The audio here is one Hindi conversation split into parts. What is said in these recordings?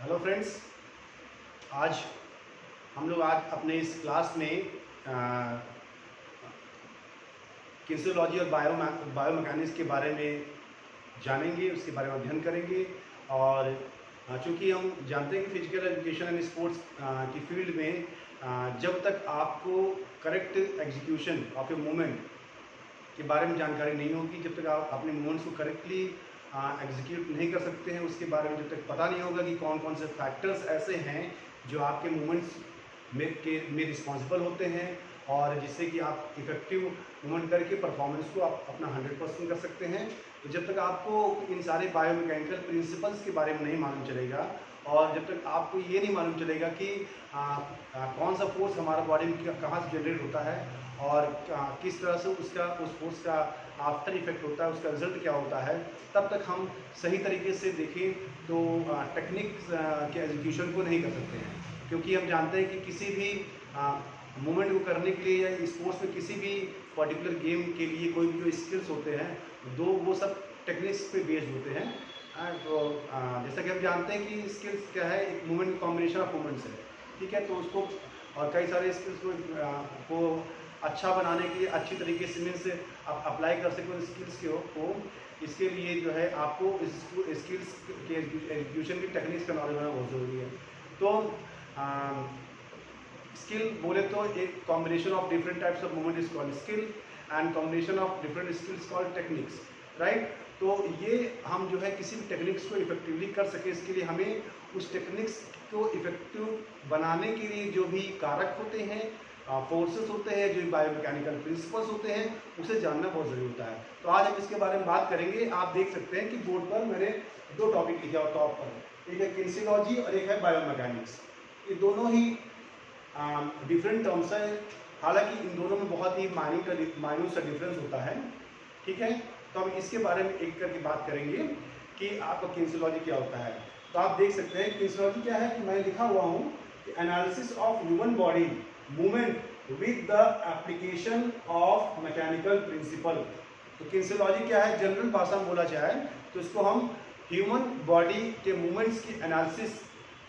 हेलो फ्रेंड्स, आज हम लोग अपने इस क्लास में किन्सियोलॉजी और बायोमैकेनिक्स के बारे में जानेंगे, उसके बारे में अध्ययन करेंगे। और चूँकि हम जानते हैं कि फिजिकल एजुकेशन एंड स्पोर्ट्स की फील्ड में जब तक आपको correct execution of a movement के बारे में जानकारी नहीं होगी, जब तक आप अपने मूवमेंट्स को करेक्टली एग्जीक्यूट नहीं कर सकते हैं, उसके बारे में जब तक पता नहीं होगा कि कौन कौन से फैक्टर्स ऐसे हैं जो आपके मूवमेंट्स में रिस्पॉन्सिबल होते हैं और जिससे कि आप इफेक्टिव मूवमेंट करके परफॉर्मेंस को आप अपना 100% कर सकते हैं। तो जब तक आपको इन सारे बायोमैकेनिकल प्रिंसिपल्स के बारे में नहीं मालूम चलेगा और जब तक आपको ये नहीं मालूम चलेगा कि कौन सा फोर्स हमारा बॉडी में कहाँ से जनरेट होता है और किस तरह से उस फोर्स का आफ्टर इफेक्ट होता है, उसका रिजल्ट क्या होता है, तब तक हम सही तरीके से देखें तो टेक्निक के एग्जीक्यूशन को नहीं कर सकते हैं। क्योंकि हम जानते हैं कि किसी भी मूवमेंट को करने के लिए या स्पोर्ट्स में किसी भी पर्टिकुलर गेम के लिए कोई भी जो स्किल्स होते हैं वो सब टेक्निक्स पे बेस्ड होते हैं। तो जैसा कि हम जानते हैं कि स्किल्स क्या है, एक मूवमेंट कॉम्बिनेशन ऑफ मूवमेंट्स है, ठीक है। तो उसको और कई सारे स्किल्स को अच्छा बनाने के लिए अच्छी तरीके से मीन्स आप अप्लाई कर सकें उन स्किल्स को इसके लिए जो है आपको इस स्किल्स के एग्जीक्यूशन की टेक्निक्स का नॉलेज होना बहुत ज़रूरी है। तो स्किल बोले तो एक combination of different types of movement is called skill and combination of different skills called techniques, right. तो ये हम जो है किसी भी टेक्निक्स को इफेक्टिवली कर सके, इसके लिए हमें उस टेक्निक्स को इफेक्टिव बनाने के लिए जो भी कारक होते हैं, फोर्सेस होते हैं, जो बायोमैकेनिकल प्रिंसिपल्स होते हैं, उसे जानना बहुत ज़रूरी होता है। तो आज हम इसके बारे में बात करेंगे। आप देख सकते हैं कि बोर्ड पर मैंने दो टॉपिक लिखे और टॉप पर, एक है किन्सियोलॉजी और एक है बायोमैकेनिक्स। ये दोनों ही डिफरेंट टर्म्स है, हालांकि इन दोनों में बहुत ही माइन्यूट सा डिफरेंस होता है, ठीक है। तो हम इसके बारे में एक करके बात करेंगे कि आपका किन्सियोलॉजी क्या होता है। तो आप देख सकते हैं किन्सियोलॉजी क्या है कि मैंने लिखा हुआ हूँ कि analysis of human body movement with the application of mechanical principle. तो किन्सियोलॉजी क्या है, जनरल भाषा में बोला जाए तो इसको हम ह्यूमन बॉडी के मूवमेंट्स की एनालिसिस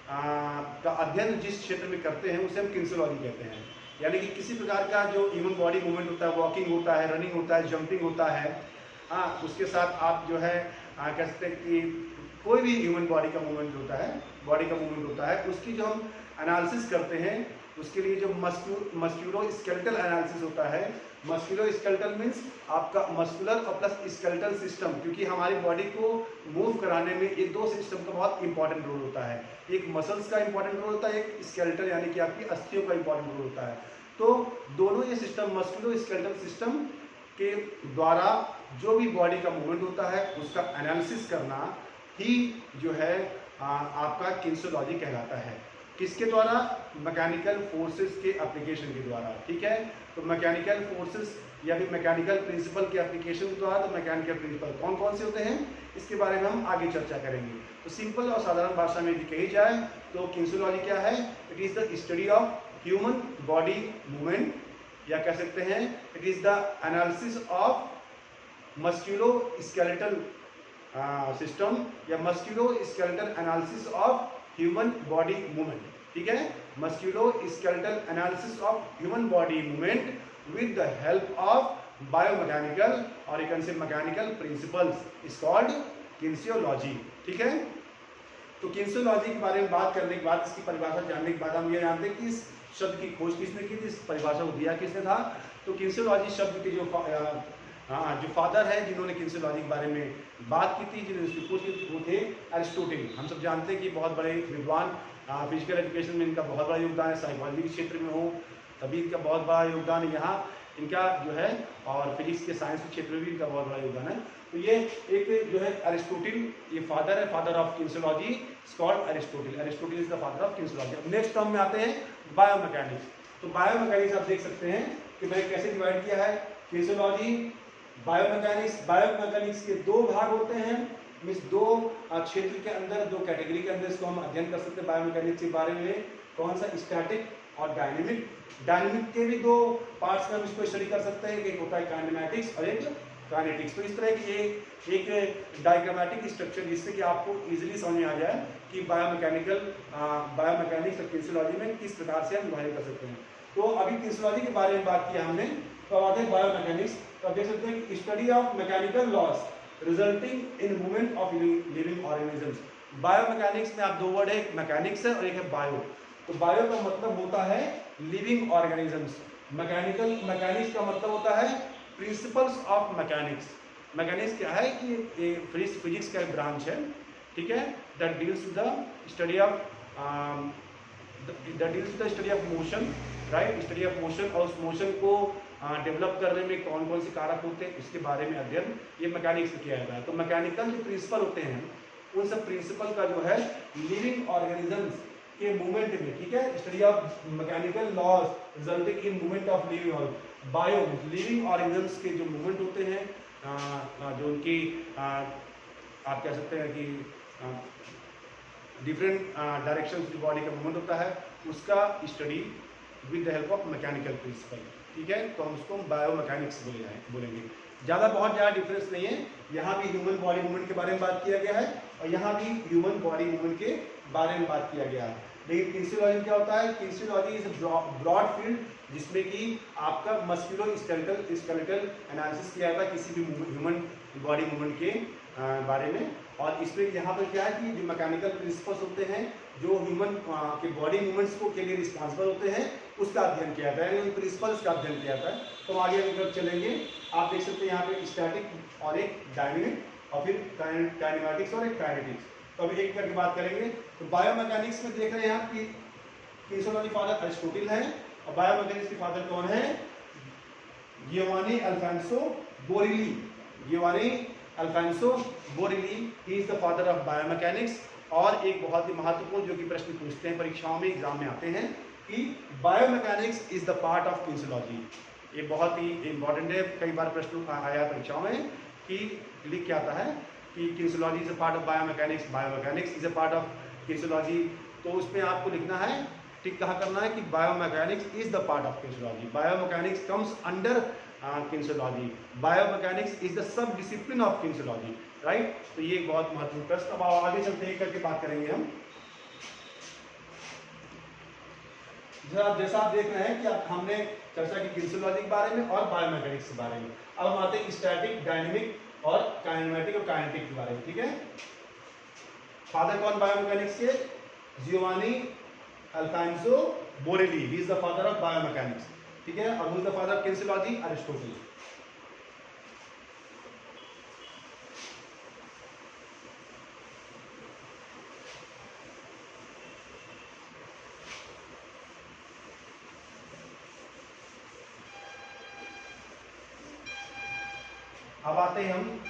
का अध्ययन जिस क्षेत्र में करते हैं उसे हम किन्सियोलॉजी कहते हैं। यानी कि किसी प्रकार का जो ह्यूमन बॉडी मूवमेंट होता है, वॉकिंग होता है, रनिंग होता है, जंपिंग होता है, उसके साथ आप जो है कह सकते हैं कि कोई भी ह्यूमन बॉडी का मूवमेंट होता है, उसकी जो हम एनालिसिस करते हैं, उसके लिए जो मस्क्यूलो स्केलेटल एनालिसिस होता है। मस्क्यूलो स्केलेटल मीन्स आपका मस्कुलर और प्लस स्केलेटल सिस्टम, क्योंकि हमारी बॉडी को मूव कराने में ये दो सिस्टम का बहुत इंपॉर्टेंट रोल होता है। एक मसल्स का इंपॉर्टेंट रोल होता है, एक स्केलेटल यानी कि आपकी अस्थियों का इंपॉर्टेंट रोल होता है। तो दोनों ये सिस्टम मस्कुलो स्केलेटल सिस्टम के द्वारा जो भी बॉडी का मूवमेंट होता है उसका एनालिसिस करना ही जो है आपका किन्सियोलॉजी कहलाता है। किसके द्वारा? मैकेनिकल फोर्सेस के एप्लीकेशन के द्वारा, ठीक है। तो मैकेनिकल फोर्सेस या फिर मैकेनिकल प्रिंसिपल के एप्लीकेशन के द्वारा। तो मैकेनिकल प्रिंसिपल कौन कौन से होते हैं इसके बारे में हम आगे चर्चा करेंगे। तो सिंपल और साधारण भाषा में यदि कही जाए तो किन्सियोलॉजी क्या है? It is the study of human body movement, या कह सकते हैं it is the analysis of musculoskeletal system या musculoskeletal analysis of human body movement, ठीक है। Musculoskeletal analysis of human body movement with the help of biomechanical और एक से mechanical principles is called kinesiology, ठीक है। तो किन्सियोलॉजी के बारे में बात करने के बाद, इसकी परिभाषा जानने के बाद हम ये जानते हैं कि इस शब्द की खोज किसने की थी, इस परिभाषा को दिया किसने था। तो किन्सियोलॉजी शब्द के जो फादर है जिन्होंने किन्सियोलॉजी के बारे में बात की थी, जिन्होंने इसकी खोज की थी, वो थे अरिस्टोटल। हम सब जानते हैं कि बहुत बड़े विद्वान, फिजिकल एजुकेशन में इनका बहुत बड़ा योगदान है, साइकोलॉजी के क्षेत्र में हो तभी इनका बहुत बड़ा योगदान है यहाँ इनका जो है, और फिजिक्स के साइंस के क्षेत्र में भी इनका बहुत बड़ा योगदान है। तो ये एक जो है अरिस्टोटल, ये फादर है, father of kinesiology called Aristotle. Aristotle is the father of kinesiology. अब नेक्स्ट टर्म में आते हैं बायोमैकेनिक्स। तो बायोमैकेनिक्स आप देख सकते हैं कि मैंने कैसे डिवाइड किया है किन्सियोलॉजी, बायोमैकेनिक्स। बायोमैकेनिक्स के दो भाग होते हैं, मीन्स दो क्षेत्र के अंदर, दो कैटेगरी के अंदर इसको हम अध्ययन कर सकते हैं बायोमैकेनिक्स के बारे में। कौन सा? स्टैटिक और डायनेमिक। डायनेमिक के भी दो पार्ट्स में हम इसको स्टडी कर सकते हैं, एक होता है काइनेमैटिक्स और एक काइनेटिक्स। तो इस तरह की एक डायग्रामेटिक स्ट्रक्चर जिससे कि आपको इजीली समझ में आ जाए कि बायोमैकेनिक्स और किनेसियोलॉजी में किस प्रकार से हम विभाजित कर सकते हैं। तो अभी किनेसियोलॉजी के बारे में बात किया हमने, तो अब आते हैं बायोमैकेनिक्स। तो आप देख सकते हैं कि study of mechanical loss resulting in movement of living organisms. Biomechanics में आप दो वर्ड है, एक मैकेनिक्स है और एक है बायो। तो बायो का मतलब होता है लिविंग ऑर्गेनिजम्स, मैकेनिक्स का मतलब होता है प्रिंसिपल्स ऑफ मैकेनिक्स। मैकेनिक्स क्या है कि फिजिक्स का एक ब्रांच है, ठीक है, that deals with the study of motion, right, study of motion, और उस मोशन को डेवलप करने में कौन कौन से कारक होते हैं इसके बारे में अध्ययन ये मैकेनिक्स में किया जाता है। तो मैकेनिकल जो प्रिंसिपल होते हैं उन सब प्रिंसिपल का जो है लिविंग ऑर्गेनिजम्स के मूवमेंट में, ठीक है, study of mechanical laws resulting in movement of living bio living organisms के जो मूवमेंट होते हैं, जो उनकी आप कह सकते हैं कि डिफरेंट डायरेक्शन की बॉडी का मूवमेंट होता है, उसका study with the help of mechanical principle, ठीक है। तो हम उसको बायोमैकेनिक्स बोलेंगे। ज़्यादा बहुत ज़्यादा डिफरेंस नहीं है, यहाँ भी ह्यूमन बॉडी मूवमेंट के बारे में बात किया गया है और यहाँ भी ह्यूमन बॉडी मूवमेंट के बारे में बात किया गया है। लेकिन किनेसियोलॉजी क्या होता है, किनेसियोलॉजी इज ब्रॉड फील्ड जिसमें कि आपका मस्कुलो स्केलेटल एनालिसिस किया जाता है किसी भी ह्यूमन बॉडी मूवमेंट के बारे में। और इसमें यहाँ पर क्या है कि जो मैकेनिकल प्रिंसिपल्स होते हैं जो ह्यूमन के बॉडी मूवमेंट्स को के लिए रिस्पॉन्सिबल होते हैं उसका अध्ययन किया जाता है, उन प्रिंसिपल्स का अध्ययन किया जाता है। तो आगे अगर चलेंगे आप देख सकते हैं यहाँ पे स्टैटिक और एक डायनेमिक और फिर काइनेमैटिक्स और एक काइनेटिक्स। तो अभी एक करके बात करेंगे। तो बायोमैकेनिक्स में देख रहे हैं आप कि किनेसियोलॉजी फादर अरिस्टोटल है और बायोमैकेनिक्स के फादर कौन है, Giovanni Alfonso Borelli. Giovanni Alfonso Borelli he is the father of biomechanics. और एक बहुत ही महत्वपूर्ण जो कि प्रश्न पूछते हैं परीक्षाओं में, एग्जाम में आते हैं कि biomechanics is the part of kinesiology. ये बहुत ही इंपॉर्टेंट है, कई बार प्रश्न आया परीक्षाओं में कि लिख के आता है कि kinesiology is a part of biomechanics, biomechanics is a part of kinesiology. तो उसमें आपको लिखना है, ठीक कहाँ करना है कि biomechanics is the part of kinesiology, biomechanics comes under kinesiology, biomechanics is the sub discipline of kinesiology, right. तो ये एक बहुत महत्वपूर्ण प्रश्न। अब आगे चलते हैं करके बात करेंगे हम। जैसा आप देख रहे हैं कि हमने चर्चा की किनेसियोलॉजी के बारे में और बायोमैकेनिक्स के बारे में। अब हम आते हैं स्टैटिक, डायनेमिक और काइनेमैटिक और काइनेटिक के बारे में, ठीक है। फादर कौन बायोमैकेनिक्स के, Giovanni Alfonso Borelli, he is the father of biomechanics, ठीक है। और who is the father of kinesiology, Aristotle. अब आते हैं हम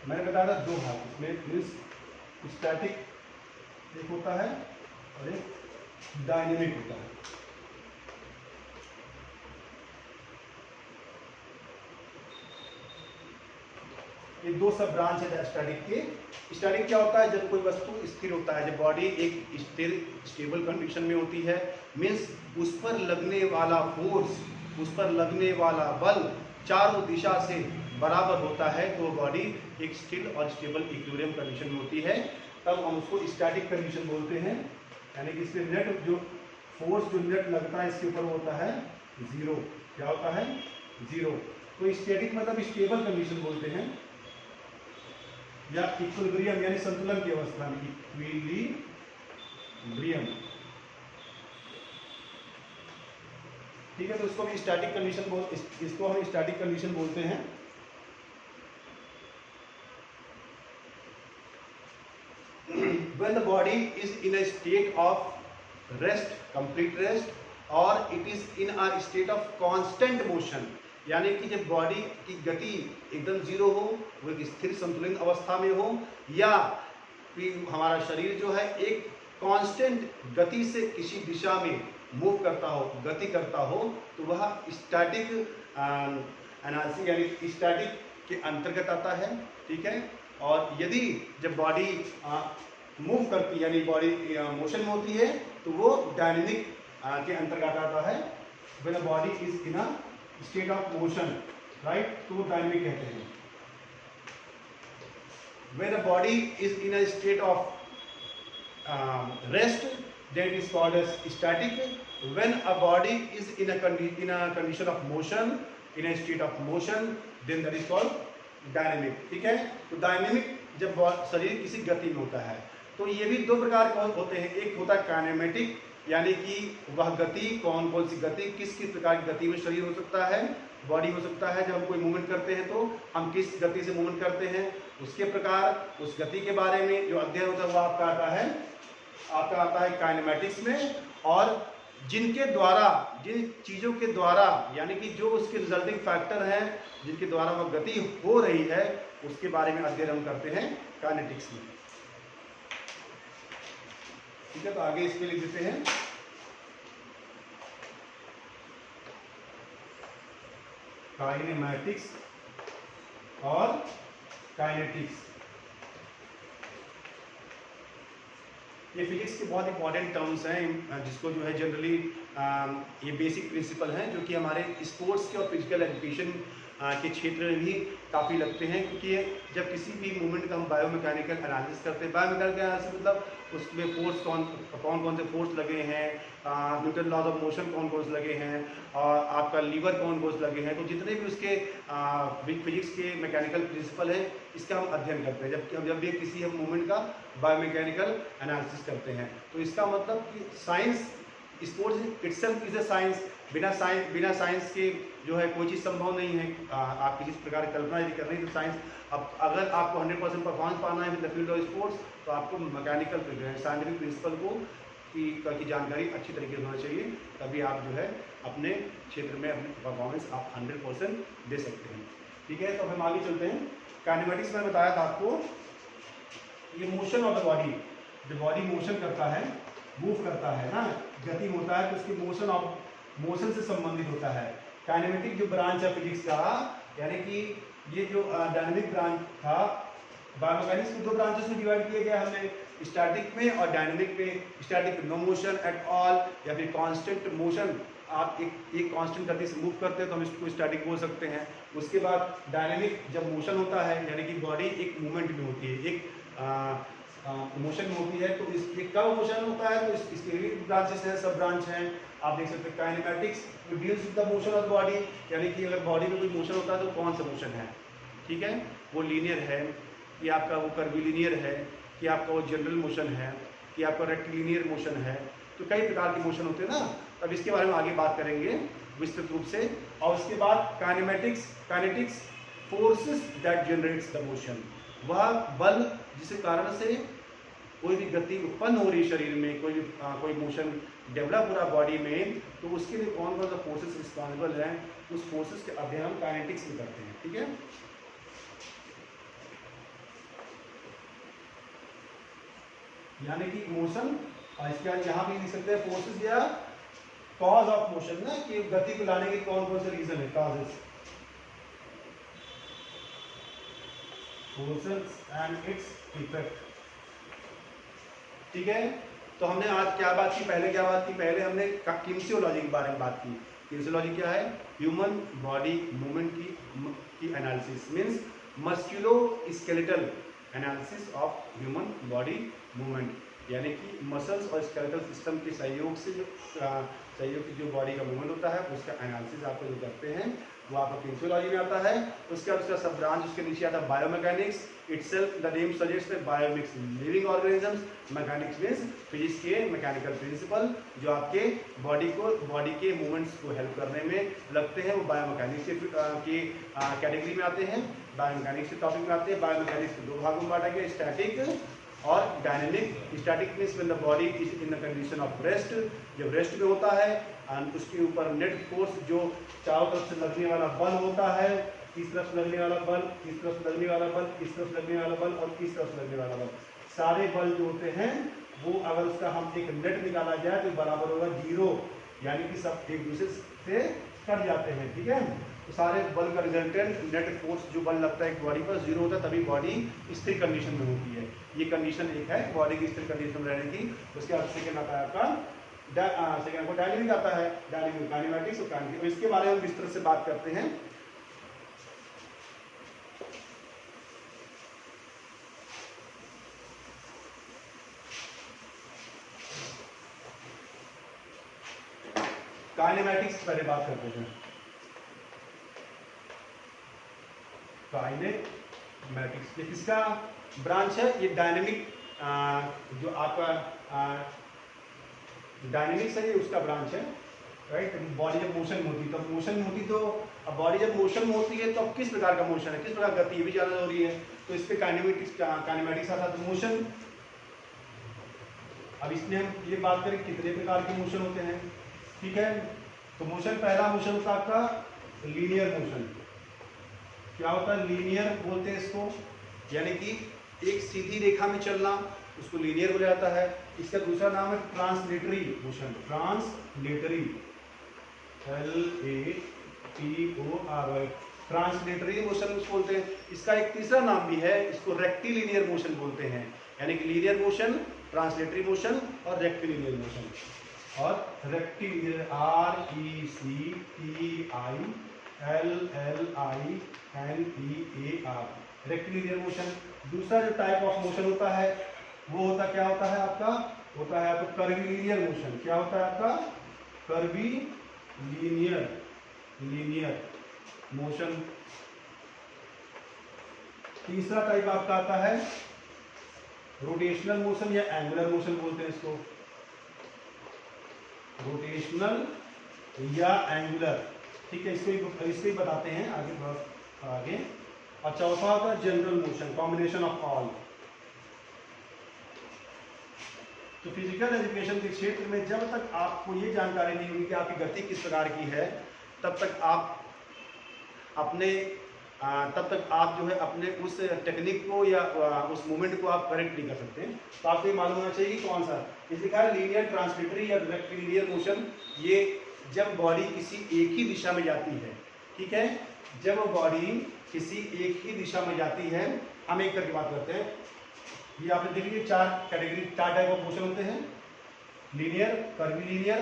मैंने बताया था दो भाग, इसमें स्टैटिक एक होता है और एक डायनेमिक होता है। ये दो सब ब्रांच है स्टैटिक के। स्टैटिक क्या होता है, जब कोई वस्तु स्थिर होता है, जब बॉडी एक स्टेबल कंडीशन में होती है, मीन्स उस पर लगने वाला फोर्स, उस पर लगने वाला बल चारों दिशा से बराबर होता है, तो बॉडी एक स्थिर और स्टेबल इक्विलिब्रियम कंडीशन में होती है, तब हम उसको स्टैटिक कंडीशन बोलते हैं। यानी कि इसमें नेट जो फोर्स जो नेट लगता है इसके ऊपर होता है जीरो। क्या होता है, जीरो। तो स्टैटिक मतलब स्टेबल कंडीशन बोलते हैं या इक्विलिब्रियम यानी संतुलन की अवस्था में, इक्विलिब्रियम, ठीक है। तो इसको भी स्टैटिक कंडीशन इसको हम स्टैटिक कंडीशन बोलते हैं। When the body is in a state of rest, complete rest, or it is in a state of constant motion, यानी कि जब बॉडी की गति एकदम जीरो हो, वो एक स्थिर संतुलित अवस्था में हो, या फिर हमारा शरीर जो है एक कांस्टेंट गति से किसी दिशा में मूव करता हो, गति करता हो, तो वह स्टैटिक एनालिसिस यानी स्टैटिक के अंतर्गत आता है, ठीक है। और यदि जब बॉडी मूव करती है यानी बॉडी मोशन में होती है तो वो डायनेमिक के अंतर्गत आता है। When a body is in a state of motion, right, तो वो डायनेमिक कहते हैं। When a body is in a state of rest, that is called as static. When a body is in a condition of motion, in a state of motion, then that is called dynamic। ठीक है, तो डायनेमिक जब शरीर किसी गति में होता है तो ये भी दो प्रकार के होते हैं। एक होता है काइनेमेटिक, यानी कि वह गति कौन कौन सी गति, किस किस प्रकार की गति में शरीर हो सकता है, बॉडी हो सकता है। जब हम कोई मूवमेंट करते हैं तो हम किस गति से मूवमेंट करते हैं, उसके प्रकार, उस गति के बारे में जो अध्ययन होता है वो आपका आता है काइनेमेटिक्स में। और जिनके द्वारा, जिन चीज़ों के द्वारा, यानी कि जो उसके रिजल्टिंग फैक्टर हैं जिनके द्वारा वह गति हो रही है, उसके बारे में अध्ययन हम करते हैं काइनेटिक्स में। ठीक है, तो आगे इसके लिख देते हैं काइनेमेटिक्स और काइनेटिक्स। ये फिजिक्स के बहुत इंपॉर्टेंट टर्म्स हैं जिसको जो है जनरली ये बेसिक प्रिंसिपल हैं जो कि हमारे स्पोर्ट्स के और फिजिकल एजुकेशन के क्षेत्र में भी काफ़ी लगते हैं। क्योंकि जब किसी भी मूवमेंट का हम बायोमैकेनिकल एनालिसिस करते हैं, बायोमैकेनिकल एनालिसिस मतलब उसमें फोर्स कौन से फोर्स लगे हैं, न्यूटन लॉज ऑफ मोशन कौन कौन से लगे हैं, और आपका लीवर कौन कौन से लगे हैं, तो जितने भी उसके फिजिक्स के मैकेनिकल प्रिंसिपल हैं इसका हम अध्ययन करते हैं। जब भी किसी हम मूवमेंट का बायोमैकेनिकल एनालिसिस करते हैं तो इसका मतलब कि science, sports itself is a science. बिना साइंस के जो है कोई चीज़ संभव नहीं है। आप किसी प्रकार की कल्पना यदि कर रही है तो साइंस, अब अगर आपको 100% परफॉर्मेंस पाना है in the field of sports तो आपको मैकेनिकल साइंटिफिक प्रिंसिपल की जानकारी अच्छी तरीके से होना चाहिए, तभी आप जो है अपने क्षेत्र में अपनी परफॉर्मेंस आप 100% दे सकते हैं। ठीक है, तो हम आगे चलते हैं। काइनेमेटिक्स में बताया था आपको ये मोशन ऑफ द बॉडी, जब बॉडी मोशन करता है, मूव करता है ना, गति होता है, तो उसकी मोशन से संबंधित होता है। काइनेमेटिक जो ब्रांच है फिजिक्स का, यानी कि ये जो डायनामिक ब्रांच था, बायोमैकेनिक्स को दो ब्रांचेस में डिवाइड किया गया हमने, स्टैटिक में और डायनामिक में। Static no motion at all या फिर कांस्टेंट मोशन, आप एक कांस्टेंट गति से मूव करते हैं तो हम इसको स्टैटिक बोल सकते हैं। उसके बाद डायनामिक जब मोशन होता है, यानी कि बॉडी एक मूवमेंट में होती है, एक मोशन में होती है, तो इसके कब मोशन होता है तो इसके ब्रांचेस हैं, सब ब्रांच हैं। आप देख सकते हैं kinematics deals with the motion of body, यानी कि अगर बॉडी में कोई मोशन होता है तो कौन सा मोशन है, ठीक है, वो लीनियर है कि आपका वो कर्वीलिनियर है, कि आपका वो जनरल मोशन है, कि आपका रेक्टिलिनियर मोशन है। तो कई प्रकार के मोशन होते हैं ना, अब इसके बारे में आगे बात करेंगे विस्तृत रूप से। और उसके बाद kinetics forces that generates the motion, वह बल जिस कारण से कोई भी गति उत्पन्न हो रही शरीर में, कोई मोशन डेवलप हो रहा बॉडी में, तो उसके लिए कौन कौन सा फोर्सेस रिस्पॉन्सिबल हैं, उस फोर्सेस के अध्ययन हम काइनेटिक्स में करते हैं। ठीक है, यानी कि मोशन, इसके बाद यहाँ भी लिख सकते हैं फोर्सेस या कॉज ऑफ मोशन ना, कि गति को लाने के कौन कौन से रीजन है, causes, forces and its effect. ठीक है, तो हमने आज क्या बात की, पहले हमने किनेसियोलॉजी के बारे में बात की। किनेसियोलॉजी क्या है, ह्यूमन बॉडी मूवमेंट की analysis, means मस्कुलो skeletal analysis of human body movement, यानी कि मसल्स और स्केलेटल सिस्टम के सहयोग से जो बॉडी का मूवमेंट होता है उसका एनालिसिस आपको जो करते हैं वो आपका किनेसियोलॉजी में आता है। उसके बाद उसका सब ब्रांच उसके नीचे आता है biomechanics. Itself the name suggest that bio means living organisms, mechanics means physics के मैकेनिकल प्रिंसिपल जो आपके बॉडी के मूवमेंट्स को हेल्प करने में लगते हैं, वो बायोमैकेनिक्स की कैटेगरी में आते हैं, बायोमैकेनिक्स के टॉपिक में आते हैं। बायोमैकेनिक्स को दो भागों में बांटा गया, स्टैटिक और dynamic. Static means when the body is in the condition of rest, जब रेस्ट में होता है, एंड उसके ऊपर नेट फोर्स जो चारों तरफ से लगने वाला बल होता है, इस तरफ से लगने वाला बल, इस तरफ से लगने वाला बल, इस तरफ से लगने वाला बल और इस तरफ से लगने वाला बल, सारे बल जो होते हैं वो अगर उसका हम एक नेट निकाला जाए तो बराबर होगा 0, यानी कि सब एक दूसरे से कट जाते हैं, ठीक है। तो सारे बल का रिजल्टेंट नेट फोर्स जो बल लगता है एक बॉडी पर 0 होता है, तभी बॉडी स्थिर कंडीशन में होती है। ये कंडीशन एक है बॉडी की स्थिर कंडीशन में रहने की। उसके बाद सेकेंड आता है आपका सेकेंड आपको डायनेमिक आता है, डायनेमिक काइनेमैटिक्स और काइनेटिक। इसके बारे में विस्तार से बात करते हैं। काइनेमैटिक्स पहले बात करते हैं। काइनेमैटिक्स ये किसका ब्रांच है? ये डायनेमिक जो आपका डायनेमिक्स है, ये उसका ब्रांच है, राइट। बॉडी जब मोशन में होती है, तो मोशन में होती तो अब बॉडी जब मोशन में होती है तो अब किस प्रकार का मोशन है, किस प्रकार गति, ये भी जानना जरूरी है। तो इस पे काइनेमैटिक्स आता है। तो मोशन, अब इसमें हम ये बात करें कितने प्रकार के मोशन होते हैं, ठीक है। तो मोशन, पहला मोशन होता है आपका लीनियर मोशन। क्या होता है? लीनियर बोलते हैं इसको, यानी कि एक सीधी रेखा में चलना, उसको लीनियर बोला जाता है। इसका दूसरा नाम है translatory motion, translatory, LATORY, translatory motion बोलते हैं। इसका एक तीसरा नाम भी है, इसको रेक्टिलिनियर मोशन बोलते हैं, यानी कि लीनियर मोशन, ट्रांसलेटरी मोशन और रेक्टिलिनियर मोशन। और रेक्टिलिनियर RECTILLINEAR, रेक्टिलिनियर मोशन। दूसरा जो टाइप ऑफ मोशन होता है वो होता क्या होता है आपका? होता है आपका कर्वीलिनियर मोशन। क्या होता है आपका? Curvilinear motion. तीसरा टाइप आपका आता है रोटेशनल मोशन या एंगुलर मोशन बोलते हैं इसको, रोटेशनल या एंगुलर, ठीक है। इसको ही बताते हैं आगे। और चौथा होता है general motion, combination of all. तो फिजिकल एजुकेशन के क्षेत्र में जब तक आपको ये जानकारी नहीं होगी कि आपकी गति किस प्रकार की है, तब तक आप जो है अपने उस टेक्निक को या उस मूवमेंट को आप करेक्ट नहीं कर सकते। तो आपको ये मालूम होना चाहिए कि कौन सा, इस लिखा है लीनियर, ट्रांसलेटरी या रेक्टिलिनियर मोशन। ये जब बॉडी किसी एक ही दिशा में जाती है, ठीक है, जब बॉडी किसी एक ही दिशा में जाती है, हम एक करके बात करते हैं। ये आपने देख लीजिए चार टाइप ऑफ मोशन होते हैं, लीनियर, कर्वीलिनियर,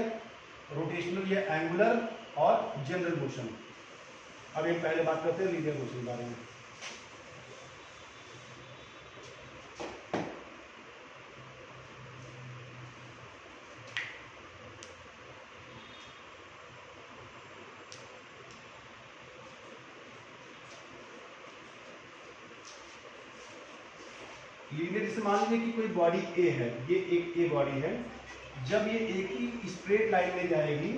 रोटेशनल या एंगुलर और जनरल मोशन। अब एक पहले बात करते हैं लीनियर मोशन के बारे में। लीनियर, जैसे मान लीजिए कि कोई बॉडी ए है, ये एक ए बॉडी है, जब ये एक ही स्ट्रेट लाइन में जाएगी,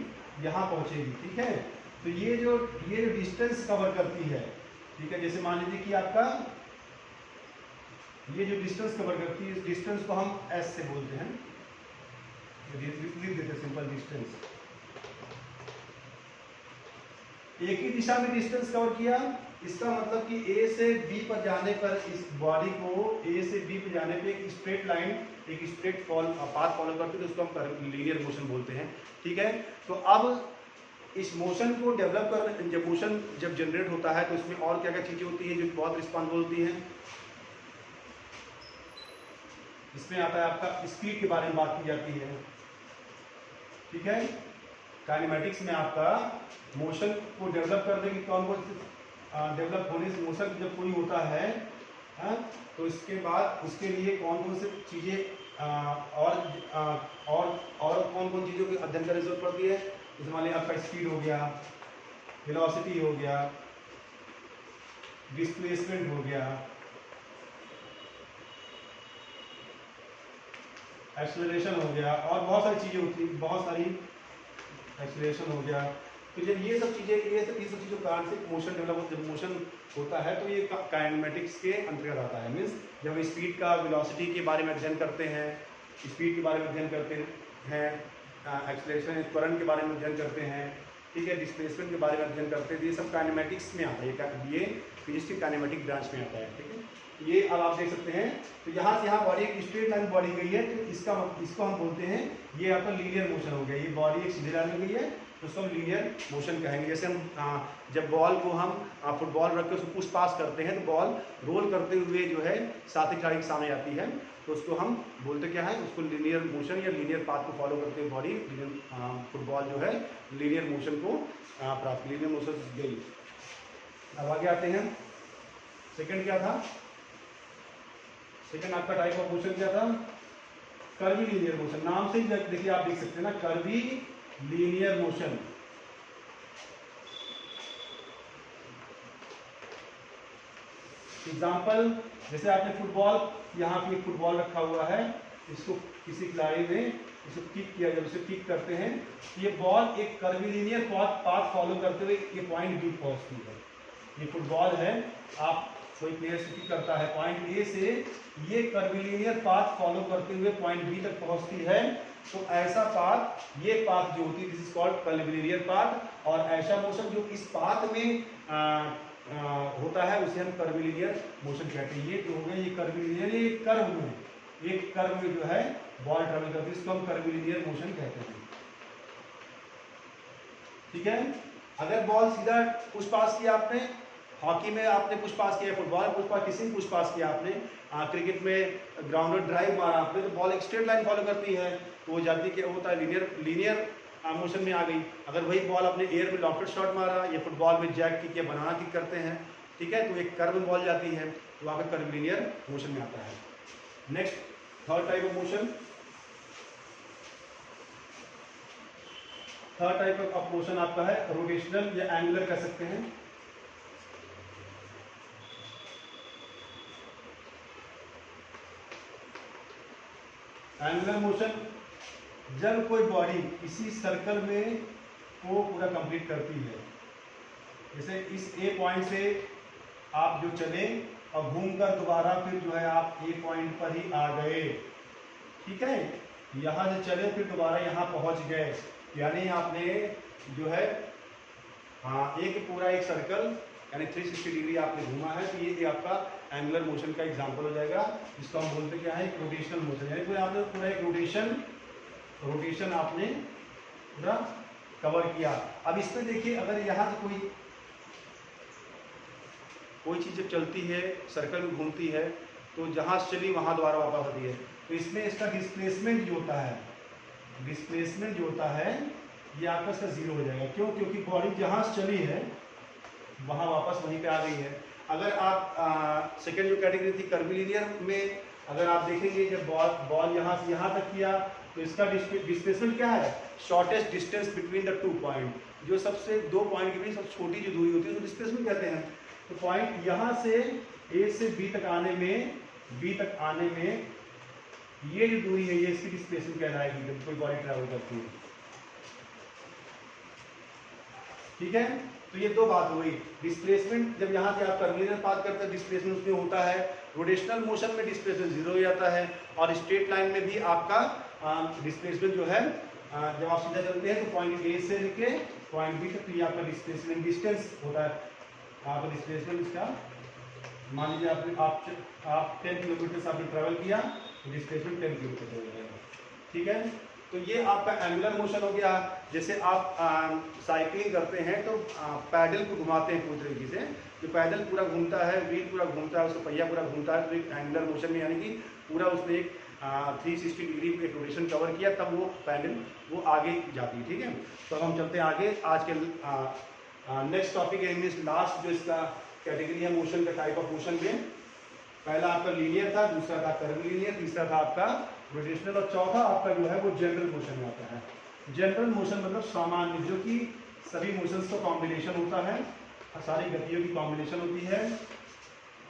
यहाँ पहुंचेगी, ठीक है। तो ये जो डिस्टेंस कवर करती है, ठीक है, जैसे मान लीजिए कि आपका ये जो डिस्टेंस कवर करती है, इस डिस्टेंस को हम एस से बोलते हैं, लिख देते हैं सिंपल डिस्टेंस। एक ही दिशा में डिस्टेंस कवर किया, इसका मतलब कि ए से बी पर जाने पर, इस बॉडी को ए से बी पर जाने पे एक स्ट्रेट लाइन, एक स्ट्रेट पाथ फॉलो करते हैं, तो उसको हम लीनियर मोशन बोलते हैं, ठीक है। तो अब इस मोशन को डेवलप कर, जब मोशन जब जनरेट होता है तो इसमें और क्या क्या चीज़ें होती हैं जो बहुत रिस्पॉन्सिबल होती हैं। इसमें आता है आपका स्पीड के बारे में बात की जाती है, ठीक है। काइनेमैटिक्स में आपका मोशन को डेवलप करने की कौन कौन डेवलप होने से मोशन जब कोई होता है, तो इसके बाद उसके लिए कौन कौन सी चीज़ें और कौन कौन चीज़ों की अध्ययन करने की जरूरत पड़ती है। जैसे मान लिया आपका स्पीड हो गया, वेलोसिटी हो गया, डिस्प्लेसमेंट हो गया, एक्सेलरेशन हो गया, और बहुत सारी चीज़ें होती हैं, बहुत सारी एक्सेलरेशन हो गया। तो जब ये सब चीज़ों के कारण से मोशन डेवलप, जब मोशन होता है तो ये काइनेमैटिक्स के अंतर्गत आता है। मीन्स जब हम स्पीड का, वेलोसिटी के बारे में अध्ययन करते हैं, स्पीड के बारे में अध्ययन करते हैं, एक्सेलरेशन, त्वरण के बारे में अध्ययन करते हैं, ठीक है, डिस्प्लेसमेंट के बारे में अध्ययन करते हैं, तो ये सब काइनेमैटिक्स में आता है, ये फिजिक्स की काइनेमैटिक ब्रांच में आता है, ठीक है। ये अब आप देख सकते हैं, तो यहाँ से यहाँ बॉडी एक स्ट्रेट लाइन बॉडी गई है, तो इसको हम बोलते हैं, ये आपका लीनियर मोशन हो गया। ये बॉडी एक सीधे लाइन में गई है, तो उसको हम लीनियर मोशन कहेंगे। जैसे हम जब बॉल को हम फुटबॉल रख के उसको पुश पास करते हैं तो बॉल रोल करते हुए जो है साथी खिलाड़ी के सामने आती है, तो उसको हम बोलते क्या है, उसको लीनियर मोशन या लीनियर पाथ को फॉलो करते हुए बॉडी फुटबॉल जो है लीनियर मोशन को प्राप्त, लीनियर मोशन गई। अब आगे आते हैं, सेकंड क्या था, सेकंड आपका टाइप ऑफ मोशन क्या था, कर्वी लीनियर मोशन। नाम से ही देखिए आप देख सकते हैं ना, कर्वी लीनियर मोशन। एग्जाम्पल, जैसे आपने फुटबॉल, यहाँ पे फुटबॉल रखा हुआ है, इसको किसी खिलाड़ी ने इसको किक किया, जब इसे किक करते हैं ये बॉल एक कर्वी लीनियर पाथ फॉलो करते हुए ये पॉइंट बी पहुंचती है। ये फुटबॉल है, आप कोई प्लेयर से किक करता है पॉइंट ए से, ये कर्वीलिनियर पाथ फॉलो करते हुए पॉइंट बी तक पहुंचती है, तो ऐसा पाथ, ये पाथ जो होती है this is called curvilinear path, और ऐसा मोशन जो इस पाथ में होता है उसे हम कर्वीलिनियर मोशन कहते हैं। ये जो हो गया ये कर्वीलिनियर, ये कर्व में, एक कर्व में जो है बॉल ट्रेवल करती है, इसको हम कर्वीलिनियर मोशन कहते हैं। ठीक है, अगर बॉल सीधा पुश पास किया आपने, हॉकी में आपने पुश पास किया, फुटबॉल में पुश पास, किसी में पुश पास किया आपने, क्रिकेट में ग्राउंडर ड्राइव मारा आपने, तो बॉल एक स्ट्रेट लाइन फॉलो करती है, तो वो जाती क्या होता है, लीनियर मोशन में आ गई। अगर वही बॉल अपने एयर में लॉफ्टेड शॉट मारा, या फुटबॉल में जैक किक या बनाना किक करते हैं, ठीक है, तो एक कर्व में बॉल जाती है, तो वहाँ पर कर्वीलिनियर मोशन में आता है। Next, third type of motion, third type of motion आपका है रोटेशनल या एंगुलर कह सकते हैं। एंगुलर मोशन, जब कोई बॉडी किसी सर्कल में को पूरा कंप्लीट करती है, जैसे इस ए पॉइंट से आप जो चले और घूमकर दोबारा फिर जो है आप ए पॉइंट पर ही आ गए, ठीक है, यहाँ से चले फिर दोबारा यहाँ पहुँच गए, यानी आपने जो है एक पूरा एक सर्कल यानी 360 डिग्री आपने घूमा है, तो ये आपका एंगुलर मोशन का एग्जांपल हो जाएगा, जिसको हम बोलते क्या है, एक रोटेशनल मोशन, यानी कोई आपने पूरा एक रोटेशन आपने पूरा कवर किया। अब इसमें देखिए, अगर यहाँ से कोई चीज़ जब चलती है, सर्कल में घूमती है, तो जहाँ से चली वहाँ दोबारा वापस आती है, तो इसमें इसका डिस्प्लेसमेंट जो होता है, डिस्प्लेसमेंट जो होता है ये आपका इसका जीरो हो जाएगा। क्यों? क्योंकि बॉडी जहाँ से चली है वहाँ वापस वहीं पे आ गई है। अगर आप सेकेंड जो कैटेगरी थी कर्वीलिनियर में, अगर आप देखेंगे जब बॉल यहाँ से यहाँ तक किया, तो इसका डिस्प्लेसमेंट क्या है, shortest distance between the two point, जो सबसे दो पॉइंट के बीच सबसे छोटी जो दूरी होती है उसको डिस्प्लेसमेंट कहते हैं। तो पॉइंट यहाँ से ए से बी तक आने में ये जो दूरी है, ये इसकी डिस्प्लेसमेंट कहलाएगी जब कोई बॉडी ट्रैवल करती है। ठीक है, तो ये दो बात हो गई। डिस्प्लेसमेंट, जब यहाँ से आप कर्वीलिनियर पाथ करते हैं डिस्प्लेसमेंट उसमें होता है, रोटेशनल मोशन में डिस्प्लेसमेंट जीरो हो जाता है, और स्ट्रेट लाइन में भी आपका डिस्प्लेसमेंट जो है जब आप सीधा चलते हैं तो पॉइंट ए से लेके पॉइंट बी तक, तो ये आपका डिस्प्लेसमेंट डिस्टेंस होता है। आपका डिस्प्लेसमेंट इसका, मान लीजिए आप 10 किलोमीटर आपने ट्रेवल किया, तो डिस्प्लेसमेंट 10 किलोमीटर हो जाएगा। ठीक है, तो ये आपका एंगुलर मोशन हो गया। जैसे आप साइकिलिंग करते हैं तो पैडल को घुमाते हैं पूरी तरीके से, जो पैडल पूरा घूमता है, व्हील पूरा घूमता है, उसका पहिया पूरा घूमता है, तो एक एंगुलर मोशन में, यानी कि पूरा उसने एक 360 डिग्री पे एक रोटेशन कवर किया, तब वो पैडल वो आगे जाती है। ठीक है, तो अब हम चलते हैं आगे। आज के नेक्स्ट टॉपिक है मीन्स लास्ट जो इसका कैटेगरी है मोशन का, टाइप ऑफ मोशन में, पहला आपका लीनियर था, दूसरा था कर्वीलिनियर, तीसरा था आपका रोटेशनल, और चौथा आपका जो है वो जनरल मोशन में आता है। जनरल मोशन मतलब सामान्य, जो कि सभी मोशंस का कॉम्बिनेशन होता है, सारी गतियों की कॉम्बिनेशन होती है।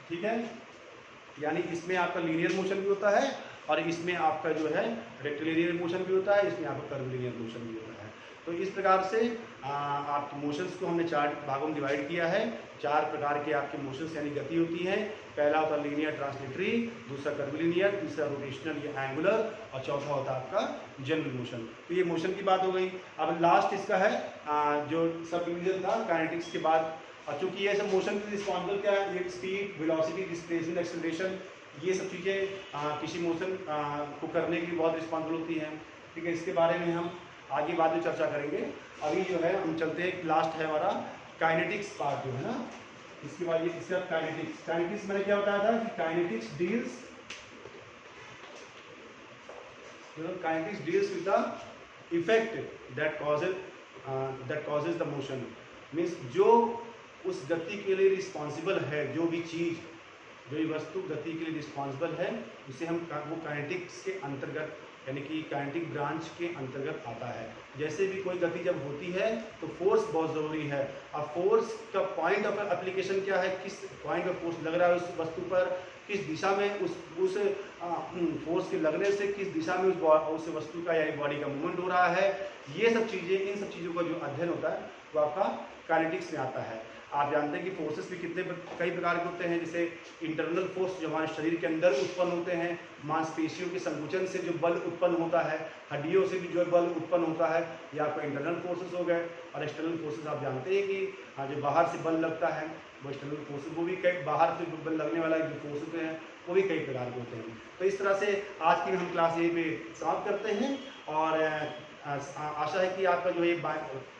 ठीक है, यानी इसमें आपका लीनियर मोशन भी होता है, और इसमें आपका जो है रेक्टिलिनियर मोशन भी होता है, इसमें आपका कर्वीलिनियर मोशन भी होता है। तो इस प्रकार से आपके मोशंस को हमने 4 भागों में डिवाइड किया है। 4 प्रकार के आपके मोशंस यानी गति होती है। पहला होता है लीनियर ट्रांसलेटरी, दूसरा कर्वीलिनियर, तीसरा रोटेशनल या एंगुलर, और चौथा होता है आपका जनरल मोशन। तो ये मोशन की बात हो गई। अब लास्ट इसका है जो सब डिवीजन था काइनेटिक्स के बाद, चूँकि ये सब मोशन की रिस्पॉन्सिबल क्या है, ये स्पीड, वेलोसिटी, डिस्प्लेसमेंट, एक्सेलरेशन, ये सब चीज़ें किसी मोशन को करने की बहुत रिस्पॉन्सिबल होती हैं। ठीक है, इसके बारे में हम आगे बाद में चर्चा करेंगे। अभी जो है हम चलते हैं, लास्ट है हमारा काइनेटिक्स पार्ट जो है ना, इसके बाद ये इसका काइनेटिक्स मैंने क्या बताया था कि kinetics deals with the effect that causes the motion. Means जो उस गति के लिए रिस्पॉन्सिबल है, जो भी चीज़, जो ये वस्तु गति के लिए रिस्पॉन्सिबल है, उसे हम वो काइनेटिक्स के अंतर्गत, यानी कि काइनेटिक ब्रांच के अंतर्गत आता है। जैसे भी कोई गति जब होती है तो फोर्स बहुत ज़रूरी है। अब फोर्स का पॉइंट ऑफ एप्लीकेशन क्या है, किस पॉइंट ऑफ फोर्स लग रहा है उस वस्तु पर, किस दिशा में उस फोर्स के लगने से किस दिशा में उस वस्तु का या बॉडी का मूवमेंट हो रहा है, ये सब चीज़ें, इन सब चीज़ों का जो अध्ययन होता है वो आपका काइनेटिक्स में आता है। आप जानते हैं कि फोर्सेस भी कई प्रकार के होते हैं, जैसे इंटरनल फोर्स जो हमारे शरीर के अंदर उत्पन्न होते हैं, मांसपेशियों के संकुचन से जो बल उत्पन्न होता है, हड्डियों से भी जो बल उत्पन्न होता है, ये आपका इंटरनल फोर्सेस हो गए। और एक्सटर्नल फोर्सेस आप जानते हैं कि जो बाहर से बल लगता है वो एक्सटर्नल फोर्सेस, वो भी कई बाहर से बल लगने वाला जो फोर्सेस हैं वो भी कई प्रकार के होते हैं। तो इस तरह से आज की हम क्लास यहीं पे समाप्त करते हैं, और आशा है कि आपका जो ये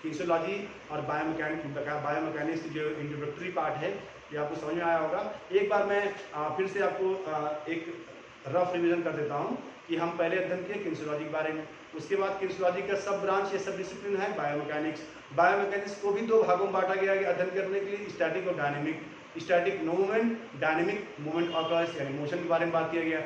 फिजियोलॉजी और बायोमैकेनिक्स की जो इंट्रोडक्टरी पार्ट है ये आपको समझ में आया होगा। एक बार मैं फिर से आपको एक रफ रिवीजन कर देता हूँ कि हम पहले अध्ययन किए फिजियोलॉजी के बारे में, उसके बाद फिजियोलॉजी का सब ब्रांच या सब डिसिप्लिन है बायोमैकेनिक्स। बायोमैकेनिक्स को भी दो भागों में बांटा गया है अध्ययन करने के लिए, स्टैटिक और dynamic. Static no movement, dynamic movement occurs, यानी मोशन के बारे में बात किया गया।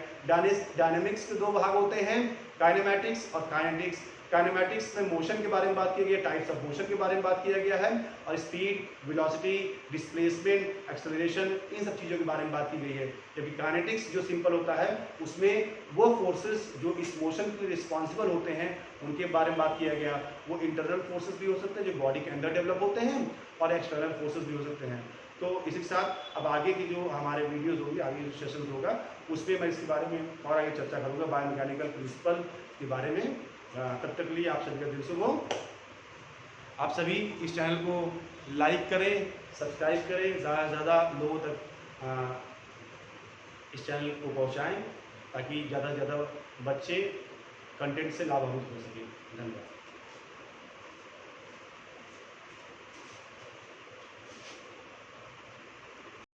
डायनेमिक्स के दो भाग होते हैं, काइनेमैटिक्स और काइनेटिक्स। काइनेमैटिक्स में मोशन के बारे में बात की गई है, टाइप्स ऑफ मोशन के बारे में बात किया गया है, और स्पीड, वेलोसिटी, डिस्प्लेसमेंट, एक्सेलरेशन, इन सब चीज़ों के बारे में बात की गई है। जबकि काइनेटिक्स जो सिंपल होता है उसमें वो फोर्सेस जो इस मोशन के लिए रिस्पॉन्सिबल होते हैं उनके बारे में बात किया गया। वो इंटरनल फोर्सेस भी हो सकते हैं जो बॉडी के अंदर डेवलप होते हैं, और एक्सटर्नल फोर्सेस भी हो सकते हैं। तो इसी के साथ अब आगे की जो हमारे वीडियोस होगी, आगे जो सेशन होगा उसमें मैं इसके बारे में और आगे चर्चा करूँगा, बायोमैकेनिकल प्रिंसिपल के बारे में। तब तक के लिए आप सभी का दिल से वो, आप सभी इस चैनल को लाइक करें, सब्सक्राइब करें, ज़्यादा से ज़्यादा लोगों तक इस चैनल को पहुंचाएं ताकि ज़्यादा से ज़्यादा बच्चे कंटेंट से लाभान्वित हो सकें। धन्यवाद।